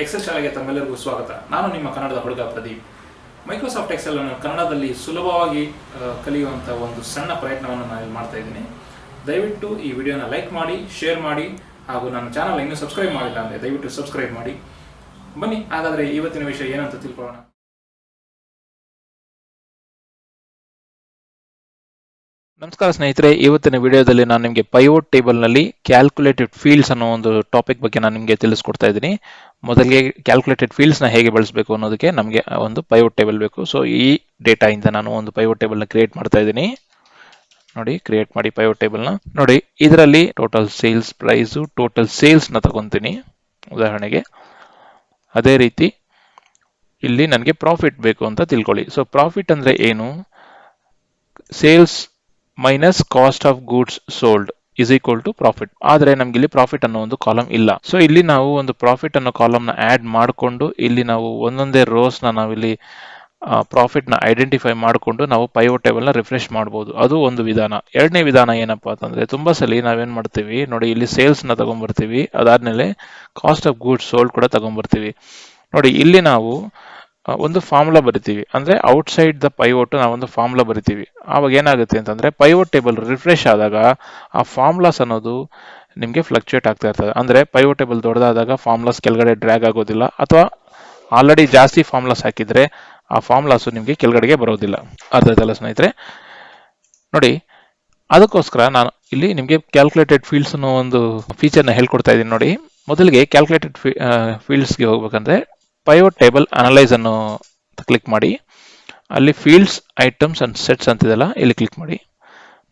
Excel ಶಾಲೆಗೆ ತಮ್ಮೆಲ್ಲರಿಗೂ ಸ್ವಾಗತ. ನಾನು ನಿಮ್ಮ ಕನ್ನಡದ ಹುಡುಗ ಪ್ರದೀಪ್. ಮೈಕ್ರೋಸಾಫ್ಟ್ ಎಕ್ಸೆಲ್ ಅನ್ನು ಕನ್ನಡದಲ್ಲಿ ಸುಲಭವಾಗಿ ಕಲಿಯುವಂಥ ಒಂದು ಸಣ್ಣ ಪ್ರಯತ್ನವನ್ನು ನಾನು ಮಾಡ್ತಾ ಇದ್ದೀನಿ. ದಯವಿಟ್ಟು ಈ ವಿಡಿಯೋನ ಲೈಕ್ ಮಾಡಿ, ಶೇರ್ ಮಾಡಿ, ಹಾಗೂ ನನ್ನ ಚಾನಲ್ ಇನ್ನೂ ಸಬ್ಸ್ಕ್ರೈಬ್ ಮಾಡಿಲ್ಲ ಅಂದರೆ ದಯವಿಟ್ಟು ಸಬ್ಸ್ಕ್ರೈಬ್ ಮಾಡಿ. ಬನ್ನಿ ಹಾಗಾದರೆ ಇವತ್ತಿನ ವಿಷಯ ಏನಂತ ತಿಳ್ಕೊಳ್ಳೋಣ. ನಮಸ್ಕಾರ ಸ್ನೇಹಿತರೆ, ಇವತ್ತಿನ ವಿಡಿಯೋದಲ್ಲಿ ನಾನು ನಿಮಗೆ ಪೈವೋಟ್ ಟೇಬಲ್ನಲ್ಲಿ ಕ್ಯಾಲ್ಕುಲೇಟೆಡ್ ಫೀಲ್ಡ್ಸ್ ಅನ್ನೋ ಒಂದು ಟಾಪಿಕ್ ಬಗ್ಗೆ ನಾನು ನಿಮಗೆ ತಿಳಿಸ್ಕೊಡ್ತಾ ಇದ್ದೀನಿ. ಮೊದಲಿಗೆ ಕ್ಯಾಲ್ಕುಲೇಟೆಡ್ ಫೀಲ್ಡ್ಸ್ನ ಹೇಗೆ ಬಳಸಬೇಕು ಅನ್ನೋದಕ್ಕೆ ನಮಗೆ ಒಂದು ಪೈವೋಟ್ ಟೇಬಲ್ ಬೇಕು. ಸೊ ಈ ಡೇಟಾಯಿಂದ ನಾನು ಒಂದು ಪೈವೋಟ್ ಟೇಬಲ್ನ ಕ್ರಿಯೇಟ್ ಮಾಡ್ತಾ ಇದ್ದೀನಿ. ನೋಡಿ, ಕ್ರಿಯೇಟ್ ಮಾಡಿ ಪೈವೋಟ್ ಟೇಬಲ್ನ. ನೋಡಿ, ಇದರಲ್ಲಿ ಟೋಟಲ್ ಸೇಲ್ಸ್ ಪ್ರೈಸು, ಟೋಟಲ್ ಸೇಲ್ಸ್ನ ತಗೊತೀನಿ ಉದಾಹರಣೆಗೆ. ಅದೇ ರೀತಿ ಇಲ್ಲಿ ನನಗೆ ಪ್ರಾಫಿಟ್ ಬೇಕು ಅಂತ ತಿಳ್ಕೊಳ್ಳಿ. ಸೊ ಪ್ರಾಫಿಟ್ ಅಂದರೆ ಏನು? Sales minus cost of goods sold is equal to profit. ಆದರೆ ನಮ್ಗೆ ಇಲ್ಲಿ ಪ್ರಾಫಿಟ್ ಅನ್ನೋ ಒಂದು ಕಾಲಮ್ ಇಲ್ಲ. ಸೊ ಇಲ್ಲಿ ನಾವು ಒಂದು ಪ್ರಾಫಿಟ್ ಅನ್ನೋ ಕಾಲಮ್ನ ಆಡ್ ಮಾಡಿಕೊಂಡು ಇಲ್ಲಿ ನಾವು ಒಂದೊಂದೇ ರೋಸ್ನ ನಾವಿಲ್ಲಿ ಪ್ರಾಫಿಟ್ನ ಐಡೆಂಟಿಫೈ ಮಾಡಿಕೊಂಡು ನಾವು ಪೈವೋಟ್ ಟೇಬಲ್ನ ರಿಫ್ರೆಶ್ ಮಾಡ್ಬೋದು. ಅದು ಒಂದು ವಿಧಾನ. ಎರಡನೇ ವಿಧಾನ ಏನಪ್ಪಾ ಅಂತಂದ್ರೆ, ತುಂಬಾ ಸಲ ನಾವೇನ್ ಮಾಡ್ತೀವಿ ನೋಡಿ, ಇಲ್ಲಿ ಸೇಲ್ಸ್ನ ತಗೊಂಡ್ಬರ್ತೀವಿ, ಅದಾದ್ಮೇಲೆ ಕಾಸ್ಟ್ ಆಫ್ ಗೂಡ್ಸ್ ಸೋಲ್ಡ್ ಕೂಡ ತಗೊಂಡ್ಬರ್ತೀವಿ. ನೋಡಿ, ಇಲ್ಲಿ ನಾವು ಒಂದು ಫಾರ್ಮುಲಾ ಬರಿತೀವಿ, ಅಂದ್ರೆ ಔಟ್ಸೈಡ್ ದ ಪೈವೋಟ್ ನಾವೊಂದು ಫಾರ್ಮುಲಾ ಬರಿತೀವಿ. ಆವಾಗ ಏನಾಗುತ್ತೆ ಅಂತಂದ್ರೆ, ಪೈವೋಟ್ ಟೇಬಲ್ ರಿಫ್ರೆಶ್ ಆದಾಗ ಆ ಫಾರ್ಮುಲಾಸ್ ಅನ್ನೋದು ನಿಮಗೆ ಫ್ಲಕ್ಚುಯೇಟ್ ಆಗ್ತಾ ಇರ್ತದೆ. ಅಂದ್ರೆ ಪೈವೋಟ್ ಟೇಬಲ್ ದೊಡ್ಡದಾದಾಗ ಫಾರ್ಮುಲಾಸ್ ಕೆಳಗಡೆ ಡ್ರ್ಯಾಗ್ ಆಗೋದಿಲ್ಲ, ಅಥವಾ ಆಲ್ರೆಡಿ ಜಾಸ್ತಿ ಫಾರ್ಮುಲಾಸ್ ಹಾಕಿದ್ರೆ ಆ ಫಾರ್ಮುಲಾಸ್ ನಿಮಗೆ ಕೆಳಗಡೆಗೆ ಬರೋದಿಲ್ಲ. ಅರ್ಥ ಆಯ್ತಲ್ಲ ಸ್ನೇಹಿತರೆ? ನೋಡಿ, ಅದಕ್ಕೋಸ್ಕರ ನಾನು ಇಲ್ಲಿ ನಿಮಗೆ ಕ್ಯಾಲ್ಕುಲೇಟೆಡ್ ಫೀಲ್ಡ್ಸ್ ಅನ್ನೋ ಒಂದು ಫೀಚರ್ನ ಹೇಳ್ಕೊಡ್ತಾ ಇದ್ದೀನಿ. ನೋಡಿ, ಮೊದಲಿಗೆ ಕ್ಯಾಲ್ಕುಲೇಟೆಡ್ ಫೀಲ್ಡ್ಸ್ಗೆ ಹೋಗ್ಬೇಕಂದ್ರೆ ಪೈವೋಟ್ ಟೇಬಲ್ ಅನಲೈಸ್ ಅನ್ನು ಕ್ಲಿಕ್ ಮಾಡಿ, ಅಲ್ಲಿ ಫೀಲ್ಡ್ಸ್, ಐಟಮ್ಸ್ ಅಂಡ್ ಸೆಟ್ಸ್ ಅಂತಿದೆಲ್ಲ ಇಲ್ಲಿ ಕ್ಲಿಕ್ ಮಾಡಿ.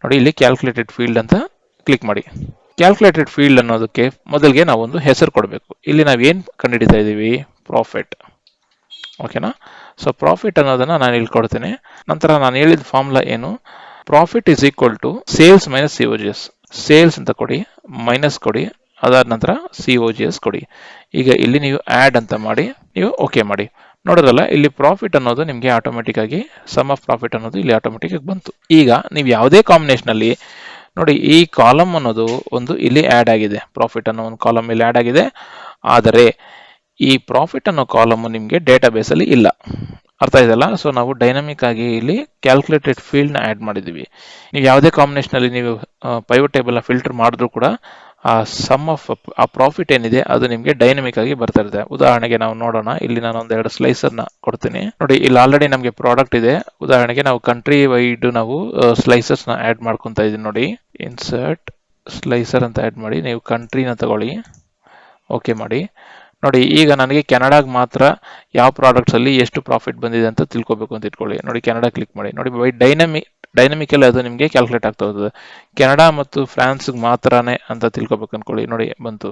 ನೋಡಿ, ಇಲ್ಲಿ ಕ್ಯಾಲ್ಕುಲೇಟೆಡ್ ಫೀಲ್ಡ್ ಅಂತ ಕ್ಲಿಕ್ ಮಾಡಿ. ಕ್ಯಾಲ್ಕುಲೇಟೆಡ್ ಫೀಲ್ಡ್ ಅನ್ನೋದಕ್ಕೆ ಮೊದಲಿಗೆ ನಾವು ಒಂದು ಹೆಸರು ಕೊಡಬೇಕು. ಇಲ್ಲಿ ನಾವು ಏನು ಕಂಡುಹಿಡಿತಾ ಇದ್ದೀವಿ? ಪ್ರಾಫಿಟ್. ಓಕೆನಾ? ಸೊ ಪ್ರಾಫಿಟ್ ಅನ್ನೋದನ್ನ ನಾನು ಇಲ್ಲಿ ಕೊಡ್ತೇನೆ. ನಂತರ ನಾನು ಹೇಳಿದ ಫಾರ್ಮುಲಾ ಏನು? Profit is equal to sales minus COGS. Sales ಅಂತ ಕೊಡಿ, ಮೈನಸ್ ಕೊಡಿ, ಅದಾದ ನಂತರ COGS ಕೊಡಿ. ಈಗ ಇಲ್ಲಿ ನೀವು ಆಡ್ ಅಂತ ಮಾಡಿ, ನೀವು ಓಕೆ ಮಾಡಿ. ನೋಡೋದಲ್ಲ, ಇಲ್ಲಿ ಪ್ರಾಫಿಟ್ ಅನ್ನೋದು ನಿಮಗೆ ಆಟೋಮೆಟಿಕ್ ಆಗಿ ಸಮ್ ಆಫ್ ಪ್ರಾಫಿಟ್ ಅನ್ನೋದು ಇಲ್ಲಿ ಆಟೋಮೆಟಿಕ್ ಆಗಿ ಬಂತು. ಈಗ ನೀವು ಯಾವುದೇ ಕಾಂಬಿನೇಷನ್ ಅಲ್ಲಿ ನೋಡಿ, ಈ ಕಾಲಮ್ ಅನ್ನೋದು ಒಂದು ಇಲ್ಲಿ ಆಡ್ ಆಗಿದೆ, ಪ್ರಾಫಿಟ್ ಅನ್ನೋ ಒಂದು ಕಾಲಮ್ ಇಲ್ಲಿ ಆಡ್ ಆಗಿದೆ. ಆದರೆ ಈ ಪ್ರಾಫಿಟ್ ಅನ್ನೋ ಕಾಲಮ್ ನಿಮಗೆ ಡೇಟಾಬೇಸ್ ಅಲ್ಲಿ ಇಲ್ಲ. ಅರ್ಥ ಇದೆಲ್ಲ? ಸೊ ನಾವು ಡೈನಮಿಕ್ ಆಗಿ ಇಲ್ಲಿ ಕ್ಯಾಲ್ಕುಲೇಟೆಡ್ ಫೀಲ್ಡ್ ನ ಆಡ್ ಮಾಡಿದೀವಿ. ನೀವು ಯಾವುದೇ ಕಾಂಬಿನೇಷನ್ ಅಲ್ಲಿ ನೀವು ಪೈವೋಟ್ ಟೇಬಲ್ ನ ಫಿಲ್ಟರ್ ಮಾಡಿದ್ರು ಕೂಡ ಆ ಸಮ್ ಆಫ್ ಆ ಪ್ರಾಫಿಟ್ ಏನಿದೆ ಅದು ನಿಮಗೆ ಡೈನಮಿಕ್ ಆಗಿ ಬರ್ತಾ ಇರುತ್ತೆ. ಉದಾಹರಣೆಗೆ ನಾವು ನೋಡೋಣ, ಇಲ್ಲಿ ನಾನು ಒಂದೆರಡು ಸ್ಲೈಸರ್ ನ ಕೊಡ್ತೀನಿ. ನೋಡಿ, ಇಲ್ಲಿ ಆಲ್ರೆಡಿ ನಮಗೆ ಪ್ರಾಡಕ್ಟ್ ಇದೆ. ಉದಾಹರಣೆಗೆ ನಾವು ಕಂಟ್ರಿ ವೈಡ್ ನಾವು ಸ್ಲೈಸರ್ಸ್ ನ ಆಡ್ ಮಾಡ್ಕೊಂತ ಇದೀನಿ. ನೋಡಿ, ಇನ್ಸರ್ಟ್ ಸ್ಲೈಸರ್ ಅಂತ ಆಡ್ ಮಾಡಿ, ನೀವು ಕಂಟ್ರಿನ ತಗೊಳ್ಳಿ, ಓಕೆ ಮಾಡಿ. ನೋಡಿ, ಈಗ ನನಗೆ ಕೆನಡಾಗ್ ಮಾತ್ರ ಯಾವ ಪ್ರಾಡಕ್ಟ್ಸ್ ಅಲ್ಲಿ ಎಷ್ಟು ಪ್ರಾಫಿಟ್ ಬಂದಿದೆ ಅಂತ ತಿಳ್ಕೊಬೇಕು ಅಂತ ಇಟ್ಕೊಳ್ಳಿ. ನೋಡಿ, ಕೆನಡಾ ಕ್ಲಿಕ್ ಮಾಡಿ. ನೋಡಿ, ಬೈ ಡೈನಮಿಕಲ್ಲಿ ಅದು ನಿಮಗೆ ಕ್ಯಾಲ್ಕುಲೇಟ್ ಆಗ್ತಾ ಹೋಗ್ತದೆ. ಕೆನಡಾ ಮತ್ತು ಫ್ರಾನ್ಸ್ ಮಾತ್ರನೇ ಅಂತ ತಿಳ್ಕೊಬೇಕು ಅನ್ಕೊಳ್ಳಿ. ನೋಡಿ, ಬಂತು.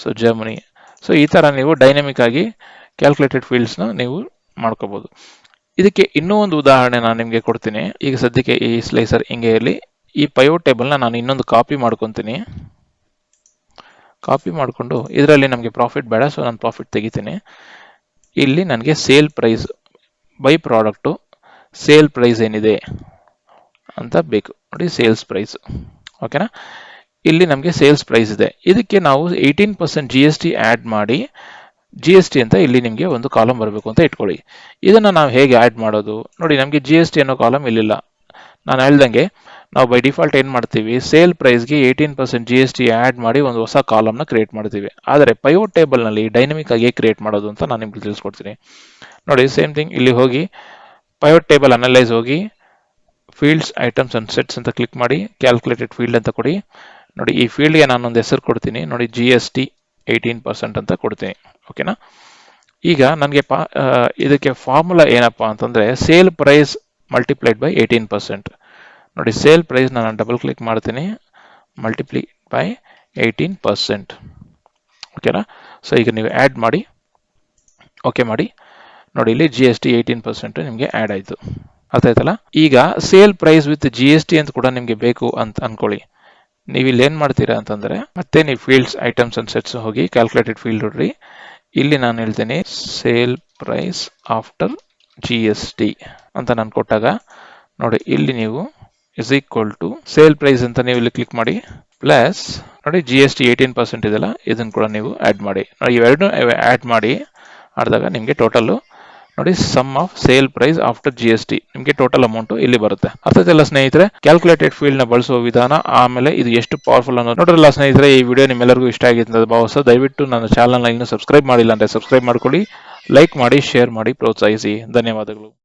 So Germany. ಸೊ ಈ ತರ ನೀವು ಡೈನಮಿಕ್ ಆಗಿ ಕ್ಯಾಲ್ಕುಲೇಟೆಡ್ ಫೀಲ್ಡ್ಸ್ ನ ನೀವು ಮಾಡ್ಕೋಬಹುದು. ಇದಕ್ಕೆ ಇನ್ನೂ ಒಂದು ಉದಾಹರಣೆ ನಾನು ನಿಮಗೆ ಕೊಡ್ತೀನಿ. ಈಗ ಸದ್ಯಕ್ಕೆ ಈ ಸ್ಲೈಸರ್ ಹಿಂಗೆ ಇರಲಿ. ಈ ಪೈವೋಟ್ ಟೇಬಲ್ ನ ನಾನು ಇನ್ನೊಂದು ಕಾಪಿ ಮಾಡ್ಕೊತೀನಿ. ಕಾಪಿ ಮಾಡಿಕೊಂಡು ಇದರಲ್ಲಿ ನಮಗೆ ಪ್ರಾಫಿಟ್ ಬೇಡ, ಸೊ ನಾನು ಪ್ರಾಫಿಟ್ ತೆಗಿತೀನಿ. ಇಲ್ಲಿ ನನಗೆ sale price by product sale price ಏನಿದೆ ಅಂತ ಬೇಕು. ನೋಡಿ, ಸೇಲ್ಸ್ ಪ್ರೈಸ್. ಓಕೆನಾ? ಇಲ್ಲಿ ನಮಗೆ ಸೇಲ್ಸ್ ಪ್ರೈಸ್ ಇದೆ. ಇದಕ್ಕೆ ನಾವು 18% GST ಆಡ್ ಮಾಡಿ, GST ಅಂತ ಇಲ್ಲಿ ನಿಮಗೆ ಒಂದು ಕಾಲಮ್ ಬರಬೇಕು ಅಂತ ಇಟ್ಕೊಳ್ಳಿ. ಇದನ್ನ ನಾವು ಹೇಗೆ ಆಡ್ ಮಾಡೋದು? ನೋಡಿ, ನಮಗೆ GST ಅನ್ನೋ ಕಾಲಮ್ ಇಲ್ಲಿಲ್ಲ. ನಾನು ಹೇಳ್ದಂಗೆ ನಾವು ಬೈ ಡಿಫಾಲ್ಟ್ ಏನ್ ಮಾಡ್ತೀವಿ, ಸೇಲ್ ಪ್ರೈಸ್ಗೆ 18% GST ಆಡ್ ಮಾಡಿ ಒಂದು ಹೊಸ ಕಾಲಮ್ನ ಕ್ರಿಯೇಟ್ ಮಾಡ್ತೀವಿ. ಆದರೆ ಪೈವೋಟ್ ಟೇಬಲ್ ನಲ್ಲಿ ಡೈನಮಿಕ್ ಆಗಿ ಕ್ರಿಯೇಟ್ ಮಾಡೋದು ಅಂತ ನಾನು ನಿಮ್ಗೆ ತಿಳಿಸ್ಕೊಡ್ತೀನಿ. ನೋಡಿ, ಸೇಮ್ ಥಿಂಗ್. ಇಲ್ಲಿ ಹೋಗಿ ಪೈವೋಟ್ ಟೇಬಲ್ ಅನಲೈಸ್ ಹೋಗಿ, ಫೀಲ್ಡ್ಸ್, ಐಟಮ್ಸ್ ಅಂಡ್ ಸೆಟ್ಸ್ ಅಂತ ಕ್ಲಿಕ್ ಮಾಡಿ, ಕ್ಯಾಲ್ಕುಲೇಟೆಡ್ ಫೀಲ್ಡ್ ಅಂತ ಕೊಡಿ. ನೋಡಿ, ಈ ಫೀಲ್ಡ್ಗೆ ನಾನೊಂದು ಹೆಸರು ಕೊಡ್ತೀನಿ. ನೋಡಿ, GST 18% ಅಂತ ಕೊಡ್ತೀನಿ. ಓಕೆನಾ? ಈಗ ನನಗೆ ಇದಕ್ಕೆ ಫಾರ್ಮುಲಾ ಏನಪ್ಪಾ ಅಂತಂದ್ರೆ, ಸೇಲ್ ಪ್ರೈಸ್ ಮಲ್ಟಿಪ್ಲೈಡ್ ಬೈ 18%. ನೋಡಿ, ಸೇಲ್ ಪ್ರೈಸ್ ನಾನು ಡಬಲ್ ಕ್ಲಿಕ್ ಮಾಡ್ತೀನಿ, ಮಲ್ಟಿಪ್ಲೈ ಬೈ 18%. ಓಕೆನಾ? ಸೊ ಈಗ ನೀವು ಆಡ್ ಮಾಡಿ, ಓಕೆ ಮಾಡಿ. ನೋಡಿ, ಇಲ್ಲಿ GST 18% ನಿಮಗೆ ಆಡ್ ಆಯ್ತು. ಅರ್ಥ ಆಯ್ತಲ್ಲ? ಈಗ ಸೇಲ್ ಪ್ರೈಸ್ ವಿತ್ GST ಅಂತ ಕೂಡ ನಿಮ್ಗೆ ಬೇಕು ಅಂತ ಅನ್ಕೊಳ್ಳಿ. ನೀವು ಇಲ್ಲಿ ಏನ್ ಮಾಡ್ತೀರಾ ಅಂತಂದ್ರೆ, ಮತ್ತೆ ನೀವು ಫೀಲ್ಡ್ಸ್, ಐಟಮ್ಸ್ ಅಂಡ್ ಸೆಟ್ಸ್ ಹೋಗಿ ಕ್ಯಾಲ್ಕುಲೇಟೆಡ್ ಫೀಲ್ಡ್ ನೋಡ್ರಿ. ಇಲ್ಲಿ ನಾನು ಹೇಳ್ತೇನೆ ಸೇಲ್ ಪ್ರೈಸ್ ಆಫ್ಟರ್ GST ಅಂತ ನಾನು ಕೊಟ್ಟಾಗ ನೋಡಿ, ಇಲ್ಲಿ ನೀವು is equal to sale price ಅಂತ ನೀವು ಇಲ್ಲಿ ಕ್ಲಿಕ್ ಮಾಡಿ. ಪ್ಲಸ್ ನೋಡಿ GST 18% ಇದೆಲ್ಲ, ಇದನ್ನು ಕೂಡ ನೀವು ಆ್ಯಡ್ ಮಾಡಿ. ನೋಡಿ ಇವೆರಡು ಆ್ಯಡ್ ಮಾಡಿ ಆಡಿದಾಗ ನಿಮಗೆ ಟೋಟಲ್ ನೋಡಿ sum of sale price after GST ನಿಮಗೆ ಟೋಟಲ್ ಅಮೌಂಟ್ ಇಲ್ಲಿ ಬರುತ್ತೆ. ಅರ್ಥಾಯ್ತಲ್ಲ ಸ್ನೇಹಿತರೆ, ಕ್ಯಾಲ್ಕುಲೇಟೆಡ್ ಫೀಲ್ಡ್ ನ ಬಳಸುವ ವಿಧಾನ, ಆಮೇಲೆ ಇದು ಎಷ್ಟು ಪವರ್ಫುಲ್ ಅನ್ನೋದು ನೋಡ್ರಲ್ಲ ಸ್ನೇಹಿತರೆ. ಈ ವಿಡಿಯೋ ನಿಮ್ಮೆಲ್ಲರಿಗೂ ಇಷ್ಟ ಆಗಿದೆ ಅಂತ ಭಾವಿಸ ದಯವಿಟ್ಟು ನನ್ನ ಚಾನಲ್ನ ಇನ್ನೂ ಸಬ್ಸ್ಕ್ರೈಬ್ ಮಾಡಿಲ್ಲ ಅಂದರೆ ಸಬ್ಸ್ಕ್ರೈಬ್ ಮಾಡ್ಕೊಳ್ಳಿ, ಲೈಕ್ ಮಾಡಿ, ಶೇರ್ ಮಾಡಿ, ಪ್ರೋತ್ಸಾಹಿಸಿ. ಧನ್ಯವಾದಗಳು.